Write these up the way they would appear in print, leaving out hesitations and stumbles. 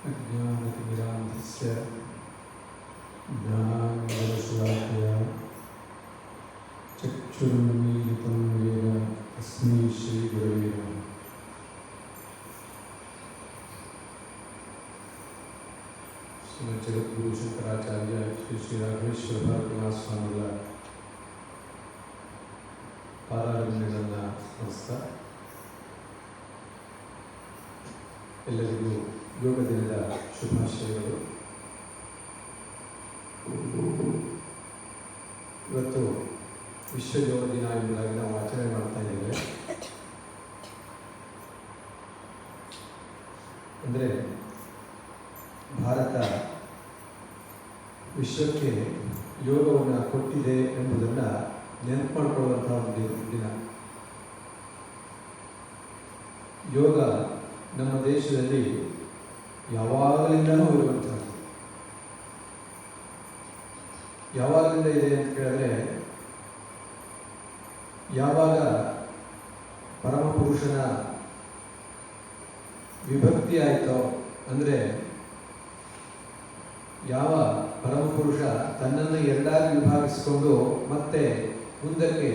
अज्ञानतिमिरान्धस्य ज्ञानाञ्जनशलाकया चक्षुरुन्मीलितं येन तस्मै श्रीगुरवे नमः। श्रीमद् जगद्गुरु शंकराचार्य श्री राघवेश्वर ಭಾರತೀನಾಥ ಸ್ವಾಮಿಗಳ ಪಾದಾರವಿಂದಗಳನ್ನು ಸ್ಮರಿಸ್ತಾ ಎಲ್ಲರಿಗೂ ಯೋಗ ದಿನದ ಶುಭಾಶಯಗಳು. ಇವತ್ತು ವಿಶ್ವ ಯೋಗ ದಿನ ಎಂಬುದಾಗಿ ನಾವು ಆಚರಣೆ ಮಾಡ್ತಾ ಇದ್ದೇವೆ. ಅಂದರೆ ಭಾರತ ವಿಶ್ವಕ್ಕೆ ಯೋಗವನ್ನು ಕೊಟ್ಟಿದೆ ಎಂಬುದನ್ನು ನೆನಪು ಮಾಡಿಕೊಳ್ಳುವಂತಹ ಒಂದು ದಿನ. ಯೋಗ ನಮ್ಮ ದೇಶದಲ್ಲಿ ಯಾವಾಗಲಿಂದಲೂ ಇರುವಂಥದ್ದು. ಯಾವಾಗಲಿಂದ ಇದೆ ಅಂತ ಕೇಳಿದ್ರೆ, ಯಾವಾಗ ಪರಮಪುರುಷನ ವಿಭಕ್ತಿ ಆಯಿತೋ, ಅಂದರೆ ಯಾವ ಪರಮಪುರುಷ ತನ್ನನ್ನು ಎರಡಾಗಿ ವಿಭಾಗಿಸಿಕೊಂಡು ಮತ್ತೆ ಮುಂದಕ್ಕೆ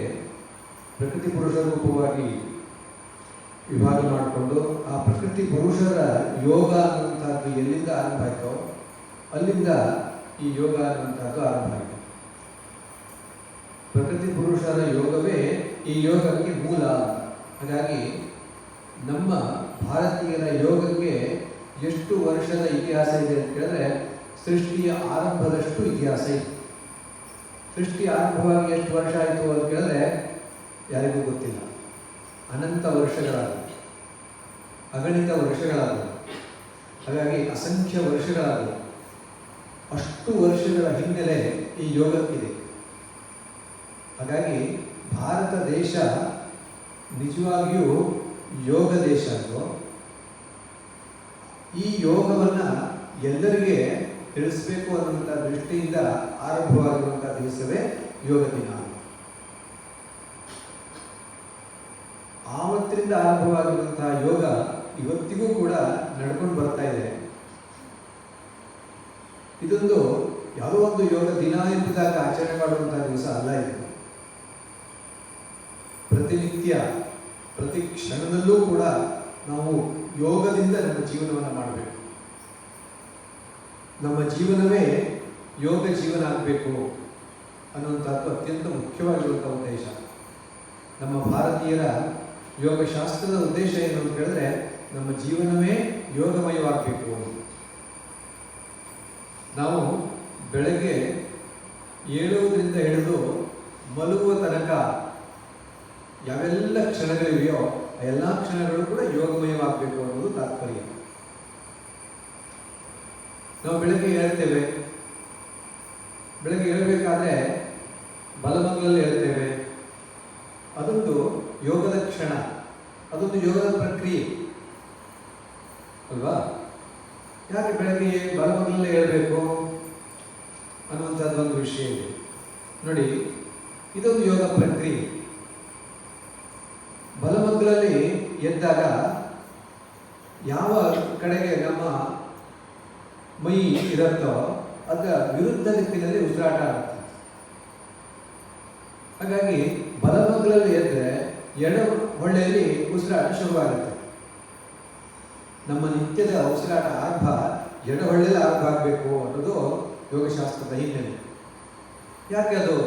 ಪ್ರಕೃತಿ ಪುರುಷ ರೂಪವಾಗಿ ವಿಭಾಗ ಮಾಡಿಕೊಂಡು ಆ ಪ್ರಕೃತಿ ಪುರುಷರ ಯೋಗ ಅನ್ನುವಂಥದ್ದು ಎಲ್ಲಿಂದ ಆರಂಭ ಆಯಿತೋ ಅಲ್ಲಿಂದ ಈ ಯೋಗ ಅನ್ನುವಂಥದ್ದು ಆರಂಭ ಆಯಿತು. ಪ್ರಕೃತಿ ಪುರುಷರ ಯೋಗವೇ ಈ ಯೋಗಕ್ಕೆ ಮೂಲ. ಹಾಗಾಗಿ ನಮ್ಮ ಭಾರತೀಯರ ಯೋಗಕ್ಕೆ ಎಷ್ಟು ವರ್ಷದ ಇತಿಹಾಸ ಇದೆ ಅಂತ ಕೇಳಿದ್ರೆ, ಸೃಷ್ಟಿಯ ಆರಂಭದಷ್ಟು ಇತಿಹಾಸ ಇದೆ. ಸೃಷ್ಟಿ ಆರಂಭವಾಗಿ ಎಷ್ಟು ವರ್ಷ ಆಯಿತು ಅಂತ ಕೇಳಿದ್ರೆ ಯಾರಿಗೂ ಗೊತ್ತಿಲ್ಲ. ಅನಂತ ವರ್ಷಗಳಾದವು, ಅಗಣಿತ ವರ್ಷಗಳಾದವು, ಹಾಗಾಗಿ ಅಸಂಖ್ಯ ವರ್ಷಗಳಾದವು. ಅಷ್ಟು ವರ್ಷಗಳ ಹಿನ್ನೆಲೆ ಈ ಯೋಗಕ್ಕಿದೆ. ಹಾಗಾಗಿ ಭಾರತ ದೇಶ ನಿಜವಾಗಿಯೂ ಯೋಗ ದೇಶ. ಅದು ಈ ಯೋಗವನ್ನು ಎಲ್ಲರಿಗೆ ತಿಳಿಸಬೇಕು ಅನ್ನುವಂಥ ದೃಷ್ಟಿಯಿಂದ ಆರಂಭವಾಗಿರುವಂಥ ದಿವಸವೇ ಯೋಗ ದಿನ. ಆವತ್ತಿನಿಂದ ಆರಂಭವಾಗಿರುವಂತಹ ಯೋಗ ಇವತ್ತಿಗೂ ಕೂಡ ನಡ್ಕೊಂಡು ಬರ್ತಾ ಇದೆ. ಇದೊಂದು ಯಾವುದೋ ಒಂದು ಯೋಗ ದಿನ ಎಂಬುದಾಗಿ ಆಚರಣೆ ಮಾಡುವಂತಹ ದಿವಸ ಅಲ್ಲ ಇದು. ಪ್ರತಿನಿತ್ಯ ಪ್ರತಿ ಕ್ಷಣದಲ್ಲೂ ಕೂಡ ನಾವು ಯೋಗದಿಂದ ನಮ್ಮ ಜೀವನವನ್ನು ಮಾಡಬೇಕು. ನಮ್ಮ ಜೀವನವೇ ಯೋಗ ಜೀವನ ಆಗಬೇಕು ಅನ್ನುವಂಥದ್ದು ಅತ್ಯಂತ ಮುಖ್ಯವಾಗಿರುವಂಥ ಉದ್ದೇಶ. ನಮ್ಮ ಭಾರತೀಯರ ಯೋಗಶಾಸ್ತ್ರದ ಉದ್ದೇಶ ಏನು ಅಂತ ಹೇಳಿದ್ರೆ, ನಮ್ಮ ಜೀವನವೇ ಯೋಗಮಯವಾಗಬೇಕು. ನಾವು ಬೆಳಗ್ಗೆ ಏಳುವುದರಿಂದ ಹಿಡಿದು ಮಲಗುವ ತನಕ ಯಾವೆಲ್ಲ ಕ್ಷಣಗಳಿವೆಯೋ ಆ ಎಲ್ಲ ಕ್ಷಣಗಳು ಕೂಡ ಯೋಗಮಯವಾಗಬೇಕು ಅನ್ನೋದು ತಾತ್ಪರ್ಯ. ನಾವು ಬೆಳಗ್ಗೆ ಹೇಳ್ತೇವೆ, ಬೆಳಗ್ಗೆ ಹೇಳಬೇಕಾದ್ರೆ ಬಲಮಂಗಲಲ್ಲಿ ಹೇಳ್ತೇವೆ. ಅದೊಂದು ಯೋಗದ ಕ್ಷಣ, ಅದೊಂದು ಯೋಗದ ಪ್ರಕ್ರಿಯೆ ಅಲ್ವಾ? ಯಾಕೆ ಬೆಳಗ್ಗೆ ಬಲಮಂಗಲಲ್ಲಿ ಹೇಳಬೇಕು ಅನ್ನುವಂಥದ್ದು ಒಂದು ವಿಷಯ ಇದೆ ನೋಡಿ. ಇದೊಂದು ಯೋಗ ಪ್ರಕ್ರಿಯೆ. ಬಲಮಂಗಲಲ್ಲಿ ಎದ್ದಾಗ ಯಾವ ಕಡೆಗೆ ನಮ್ಮ ಮೈ ಇರುತ್ತೋ ಅದರ ವಿರುದ್ಧ ದಿಕ್ಕಿನಲ್ಲಿ ಉಸಿರಾಟ ಆಗುತ್ತೆ. ಹಾಗಾಗಿ ಬಲಮಂಗಲಲ್ಲಿ ಎದ್ದರೆ ಎಡ ಹೊಳ್ಳೆಯಲ್ಲಿ ಉಸಿರಾಟ ಶುರುವಾಗುತ್ತೆ. ನಮ್ಮ ನಿತ್ಯದ ಉಸಿರಾಟ ಆರಂಭ ಎಡ ಹೊಳ್ಳೆಯಲ್ಲಿ ಆರಂಭ ಆಗಬೇಕು ಅನ್ನೋದು ಯೋಗಶಾಸ್ತ್ರದ ಹಿನ್ನೆಲೆ. ಯಾಕೆ ಅದು